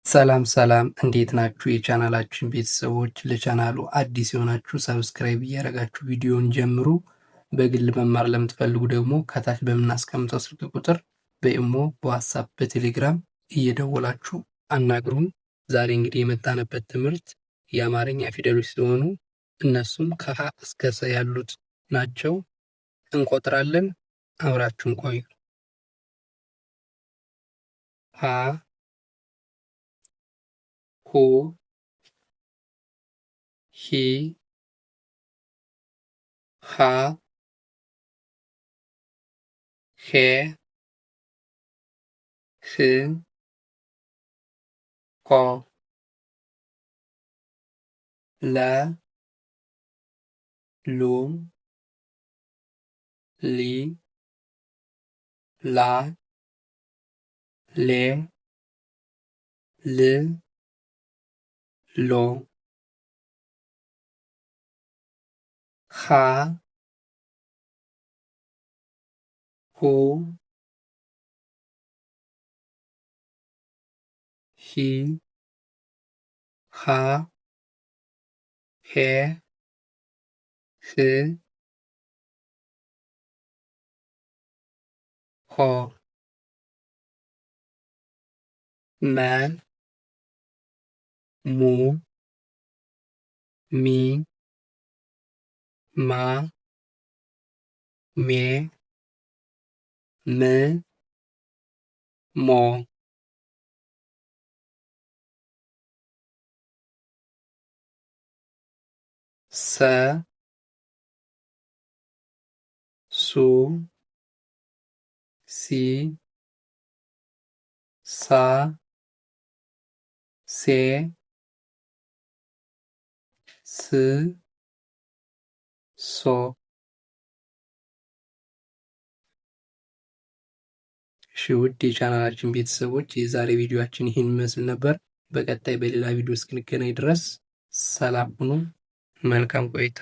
ሰላም ሰላም እንዴት ናችሁ? የቻናላችን ቤተሰቦች ለቻናሉ አዲስ የሆናችሁ ሰብስክራይብ እያደረጋችሁ ቪዲዮውን ጀምሩ። በግል መማር ለምትፈልጉ ደግሞ ከታች በምናስቀምጠው ስልክ ቁጥር በኢሞ፣ በዋትሳፕ፣ በቴሌግራም እየደወላችሁ አናግሩን። ዛሬ እንግዲህ የመጣንበት ትምህርት የአማርኛ ፊደሎች ሲሆኑ እነሱም ከሀ እስከ ሰ ያሉት ናቸው። እንቆጥራለን። አብራችሁን ቆዩ። ሀ ሁ ሂ ሃ ሄ ህ ሆ ለ ሉ ሊ ላ ሌ ል ሎ ሀ ሁ ሂ ሃ ሄ ህ ሆ መ ሙ ሚ ማ ሜ ም ሞ ሰ ሱ ሲ ሳ ሴ ስ ሶ ውድ የቻናላችን ቤተሰቦች የዛሬ ቪዲዮአችን ይህን ይመስል ነበር። በቀጣይ በሌላ ቪዲዮ እስክንገናኝ ድረስ ሰላም ሁኑ። መልካም ቆይታ